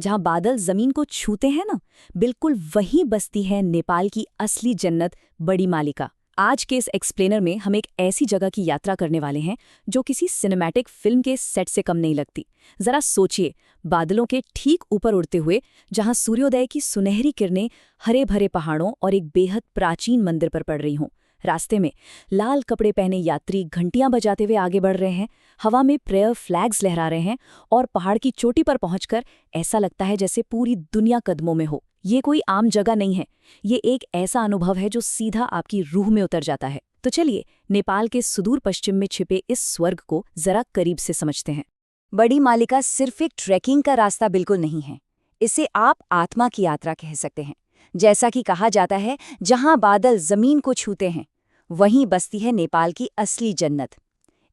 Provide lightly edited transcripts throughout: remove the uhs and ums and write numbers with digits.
जहां बादल जमीन को छूते हैं ना, बिल्कुल वहीं बसती है नेपाल की असली जन्नत बड़ी मालिका। आज के इस एक्सप्लेनर में हम एक ऐसी जगह की यात्रा करने वाले हैं जो किसी सिनेमैटिक फिल्म के सेट से कम नहीं लगती। जरा सोचिए, बादलों के ठीक ऊपर उड़ते हुए, जहां सूर्योदय की सुनहरी किरणें हरे भरे पहाड़ों और एक बेहद प्राचीन मंदिर पर पड़ रही हों। रास्ते में लाल कपड़े पहने यात्री घंटियां बजाते हुए आगे बढ़ रहे हैं, हवा में प्रेयर फ्लैग्स लहरा रहे हैं और पहाड़ की चोटी पर पहुंचकर ऐसा लगता है जैसे पूरी दुनिया कदमों में हो। ये कोई आम जगह नहीं है, ये एक ऐसा अनुभव है जो सीधा आपकी रूह में उतर जाता है। तो चलिए, नेपाल के सुदूर पश्चिम में छिपे इस स्वर्ग को जरा करीब से समझते हैं। बड़ी मालिका सिर्फ एक ट्रैकिंग का रास्ता बिल्कुल नहीं है, इसे आप आत्मा की यात्रा कह सकते हैं। जैसा कि कहा जाता है, जहां बादल जमीन को छूते हैं वहीं बसती है नेपाल की असली जन्नत।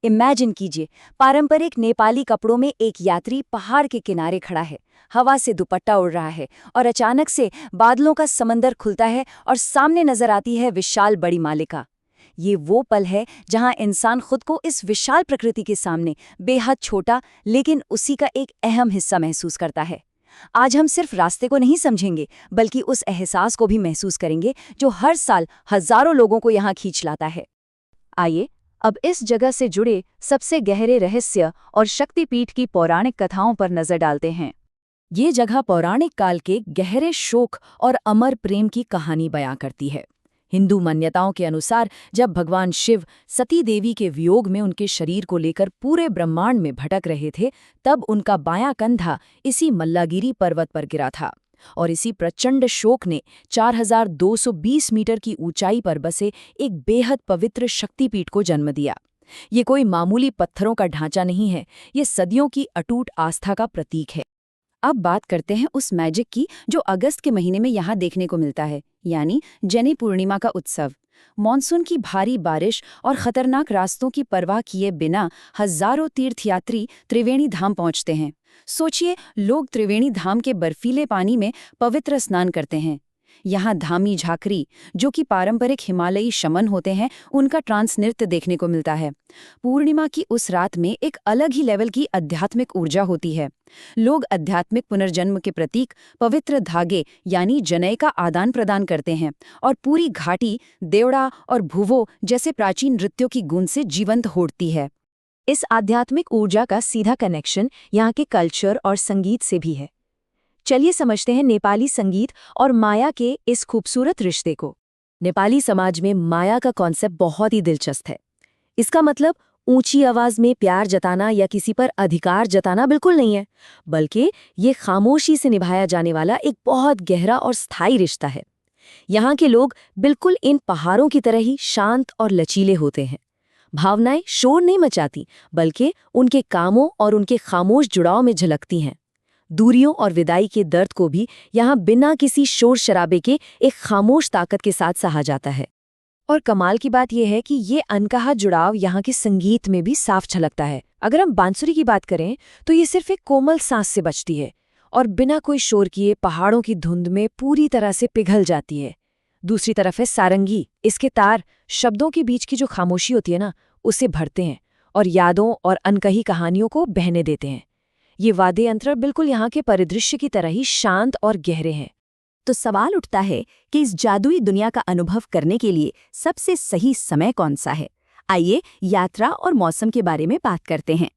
इमेजिन कीजिए, पारंपरिक नेपाली कपड़ों में एक यात्री पहाड़ के किनारे खड़ा है, हवा से दुपट्टा उड़ रहा है और अचानक से बादलों का समंदर खुलता है और सामने नजर आती है विशाल बड़ी मालिका। ये वो पल है जहां इंसान खुद को इस विशाल प्रकृति के सामने बेहद छोटा लेकिन उसी का एक अहम हिस्सा महसूस करता है। आज हम सिर्फ रास्ते को नहीं समझेंगे, बल्कि उस एहसास को भी महसूस करेंगे जो हर साल हजारों लोगों को यहाँ खींच लाता है। आइए अब इस जगह से जुड़े सबसे गहरे रहस्य और शक्तिपीठ की पौराणिक कथाओं पर नजर डालते हैं। ये जगह पौराणिक काल के गहरे शोक और अमर प्रेम की कहानी बयां करती है। हिंदू मान्यताओं के अनुसार जब भगवान शिव सती देवी के वियोग में उनके शरीर को लेकर पूरे ब्रह्मांड में भटक रहे थे, तब उनका बायां कंधा इसी मल्लागिरी पर्वत पर गिरा था और इसी प्रचंड शोक ने 4220 मीटर की ऊंचाई पर बसे एक बेहद पवित्र शक्तिपीठ को जन्म दिया। ये कोई मामूली पत्थरों का ढांचा नहीं है, ये सदियों की अटूट आस्था का प्रतीक है। अब बात करते हैं उस मैजिक की जो अगस्त के महीने में यहाँ देखने को मिलता है, यानी जनि पूर्णिमा का उत्सव। मॉनसून की भारी बारिश और खतरनाक रास्तों की परवाह किए बिना हजारों तीर्थयात्री त्रिवेणी धाम पहुंचते हैं। सोचिए, लोग त्रिवेणी धाम के बर्फीले पानी में पवित्र स्नान करते हैं। यहाँ धामी झाकरी, जो कि पारंपरिक हिमालयी शमन होते हैं, उनका ट्रांस नृत्य देखने को मिलता है। पूर्णिमा की उस रात में एक अलग ही लेवल की आध्यात्मिक ऊर्जा होती है। लोग आध्यात्मिक पुनर्जन्म के प्रतीक पवित्र धागे यानी जनेऊ का आदान प्रदान करते हैं और पूरी घाटी देवड़ा और भुवो जैसे प्राचीन नृत्यों की गूंज से जीवंत होती है। इस आध्यात्मिक ऊर्जा का सीधा कनेक्शन यहाँ के कल्चर और संगीत से भी है। चलिए समझते हैं नेपाली संगीत और माया के इस खूबसूरत रिश्ते को। नेपाली समाज में माया का कॉन्सेप्ट बहुत ही दिलचस्प है। इसका मतलब ऊंची आवाज में प्यार जताना या किसी पर अधिकार जताना बिल्कुल नहीं है, बल्कि ये खामोशी से निभाया जाने वाला एक बहुत गहरा और स्थायी रिश्ता है। यहाँ के लोग बिल्कुल इन पहाड़ों की तरह ही शांत और लचीले होते हैं। भावनाएं शोर नहीं मचाती, बल्कि उनके कामों और उनके खामोश जुड़ाव में झलकती हैं। दूरियों और विदाई के दर्द को भी यहाँ बिना किसी शोर शराबे के एक खामोश ताकत के साथ सहा जाता है। और कमाल की बात यह है कि ये अनकहा जुड़ाव यहाँ के संगीत में भी साफ झलकता है। अगर हम बांसुरी की बात करें तो ये सिर्फ एक कोमल सांस से बचती है और बिना कोई शोर किए पहाड़ों की धुंध में पूरी तरह से पिघल जाती है। दूसरी तरफ है सारंगी। इसके तार शब्दों के बीच की जो खामोशी होती है ना, उसे भरते हैं और यादों और अनकही कहानियों को बहने देते हैं। ये वाद्य यंत्र बिल्कुल यहाँ के परिदृश्य की तरह ही शांत और गहरे हैं। तो सवाल उठता है कि इस जादुई दुनिया का अनुभव करने के लिए सबसे सही समय कौन सा है? आइए यात्रा और मौसम के बारे में बात करते हैं।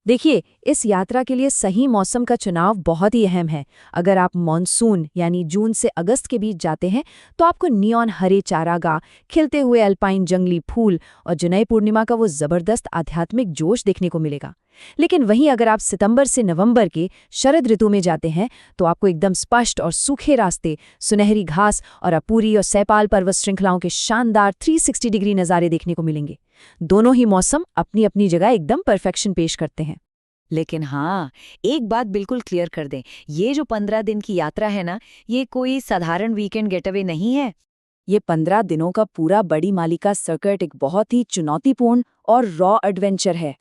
देखिए, इस यात्रा के लिए सही मौसम का चुनाव बहुत ही अहम है। अगर आप मॉनसून यानी जून से अगस्त के बीच जाते हैं तो आपको नियॉन हरे चारागाह, खिलते हुए अल्पाइन जंगली फूल और जनेऊ पूर्णिमा का वो जबरदस्त आध्यात्मिक जोश देखने को मिलेगा। लेकिन वहीं अगर आप सितंबर से नवंबर के शरद ऋतु में जाते हैं तो आपको एकदम स्पष्ट और सूखे रास्ते, सुनहरी घास और अपूरी और सैपाल पर्वत श्रृंखलाओं के शानदार 360 डिग्री नज़ारे देखने को मिलेंगे। दोनों ही मौसम अपनी अपनी जगह एकदम परफेक्शन पेश करते हैं। लेकिन हाँ, एक बात बिल्कुल क्लियर कर दें, ये जो 15 दिन की यात्रा है ना, ये कोई साधारण वीकेंड गेटअवे नहीं है। ये 15 दिनों का पूरा बड़ी मालिका सर्किट एक बहुत ही चुनौतीपूर्ण और रॉ एडवेंचर है।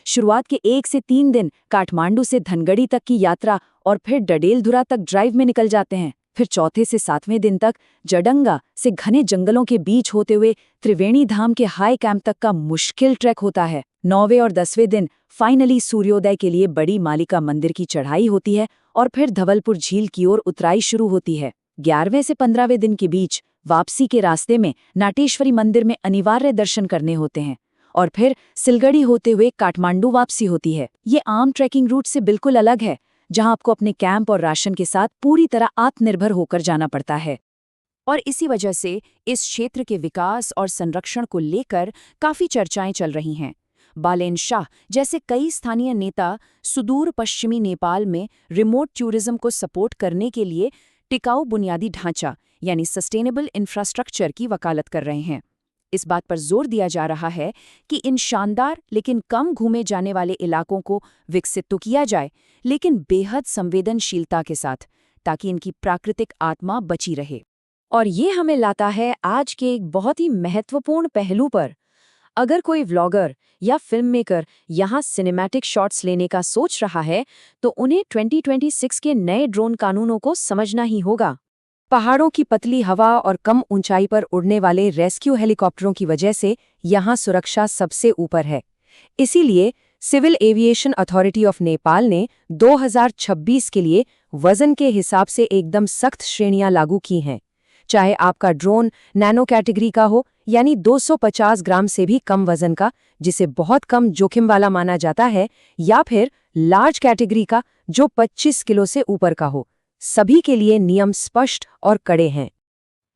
शुरुआत के 1 से 3 दिन काठमांडू से धनगढ़ी तक की यात्रा और फिर डडेलधुरा तक ड्राइव में निकल जाते हैं। फिर चौथे से 7वें दिन तक जडंगा से घने जंगलों के बीच होते हुए त्रिवेणी धाम के हाई कैंप तक का मुश्किल ट्रैक होता है। 9वें और 10वें दिन फाइनली सूर्योदय के लिए बड़ी मालिका मंदिर की चढ़ाई होती है और फिर धवलपुर झील की ओर उतराई शुरू होती है। 11वें से 15वें दिन के बीच वापसी के रास्ते में नाटेश्वरी मंदिर में अनिवार्य दर्शन करने होते हैं और फिर सिलगड़ी होते हुए काठमांडू वापसी होती है। ये आम ट्रैकिंग रूट से बिल्कुल अलग है, जहां आपको अपने कैंप और राशन के साथ पूरी तरह आत्मनिर्भर होकर जाना पड़ता है। और इसी वजह से इस क्षेत्र के विकास और संरक्षण को लेकर काफी चर्चाएं चल रही हैं। बालेन शाह जैसे कई स्थानीय नेता सुदूर पश्चिमी नेपाल में रिमोट टूरिज्म को सपोर्ट करने के लिए टिकाऊ बुनियादी ढांचा यानी सस्टेनेबल इंफ्रास्ट्रक्चर की वकालत कर रहे हैं। इस बात पर जोर दिया जा रहा है कि इन शानदार लेकिन कम घूमे जाने वाले इलाकों को विकसित तो किया जाए, लेकिन बेहद संवेदनशीलता के साथ, ताकि इनकी प्राकृतिक आत्मा बची रहे। और ये हमें लाता है आज के एक बहुत ही महत्वपूर्ण पहलू पर। अगर कोई व्लॉगर या फिल्म मेकर यहाँ सिनेमैटिक शॉट्स लेने का सोच रहा है, तो उन्हें 2026 के नए ड्रोन कानूनों को समझना ही होगा। पहाड़ों की पतली हवा और कम ऊंचाई पर उड़ने वाले रेस्क्यू हेलीकॉप्टरों की वजह से यहाँ सुरक्षा सबसे ऊपर है। इसीलिए civil aviation authority of Nepal ने 2026 के लिए वजन के हिसाब से एकदम सख्त श्रेणियां लागू की हैं। चाहे आपका ड्रोन नैनो कैटेगरी का हो, यानी 250 ग्राम से भी कम वजन का, जिसे बहुत कम जोखिम वाला माना जाता है, या फिर लार्ज कैटेगरी का जो 25 किलो से ऊपर का हो, सभी के लिए नियम स्पष्ट और कड़े हैं।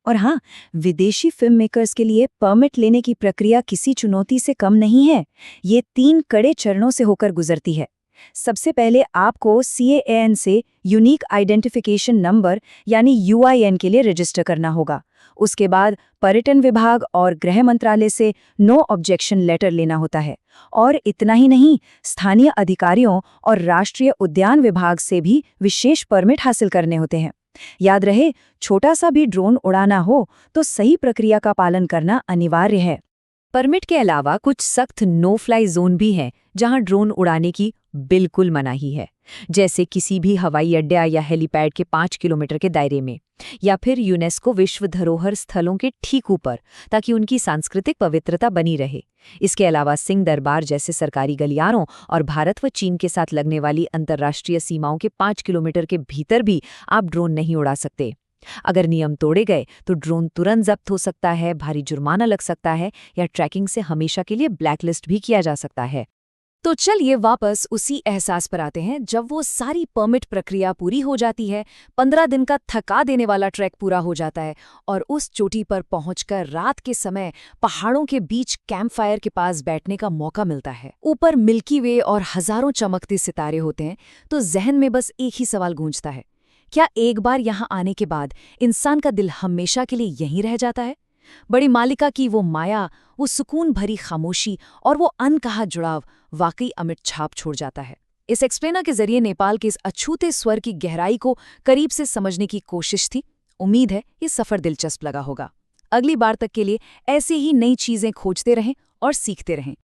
और हाँ, विदेशी फिल्म मेकर्स के लिए परमिट लेने की प्रक्रिया किसी चुनौती से कम नहीं है। ये 3 कड़े चरणों से होकर गुजरती है। सबसे पहले आपको CAAN से यूनिक आइडेंटिफिकेशन नंबर यानी UIN के लिए रजिस्टर करना होगा। उसके बाद पर्यटन विभाग और गृह मंत्रालय से नो ऑब्जेक्शन लेटर लेना होता है। और इतना ही नहीं, स्थानीय अधिकारियों और राष्ट्रीय उद्यान विभाग से भी विशेष परमिट हासिल करने होते हैं। याद रहे, छोटा सा भी ड्रोन उड़ाना हो तो सही प्रक्रिया का पालन करना अनिवार्य है। परमिट के अलावा कुछ सख्त नो फ्लाई जोन भी हैं, जहां ड्रोन उड़ाने की बिल्कुल मनाही है, जैसे किसी भी हवाई अड्डा या हेलीपैड के 5 किलोमीटर के दायरे में, या फिर यूनेस्को विश्व धरोहर स्थलों के ठीक ऊपर, ताकि उनकी सांस्कृतिक पवित्रता बनी रहे। इसके अलावा सिंह दरबार जैसे सरकारी गलियारों और भारत व चीन के साथ लगने वाली अंतर्राष्ट्रीय सीमाओं के 5 किलोमीटर के भीतर भी आप ड्रोन नहीं उड़ा सकते। अगर नियम तोड़े गए तो ड्रोन तुरंत जब्त हो सकता है, भारी जुर्माना लग सकता है, या ट्रैकिंग से हमेशा के लिए ब्लैकलिस्ट भी किया जा सकता है। तो चलिए वापस उसी एहसास पर आते हैं, जब वो सारी परमिट प्रक्रिया पूरी हो जाती है, 15 दिन का थका देने वाला ट्रैक पूरा हो जाता है और उस चोटी पर पहुंचकर रात के समय पहाड़ों के बीच कैंप फायर के पास बैठने का मौका मिलता है। ऊपर मिल्की वे और हजारों चमकते सितारे होते हैं, तो जहन में बस एक ही सवाल गूंजता है, क्या एक बार यहाँ आने के बाद इंसान का दिल हमेशा के लिए यहीं रह जाता है? बड़ी मालिका की वो माया, वो सुकून भरी खामोशी और वो अनकहा जुड़ाव वाकई अमिट छाप छोड़ जाता है। इस एक्सप्लेनर के जरिए नेपाल के इस अछूते स्वर की गहराई को करीब से समझने की कोशिश थी। उम्मीद है ये सफर दिलचस्प लगा होगा। अगली बार तक के लिए ऐसे ही नई चीजें खोजते रहें और सीखते रहें।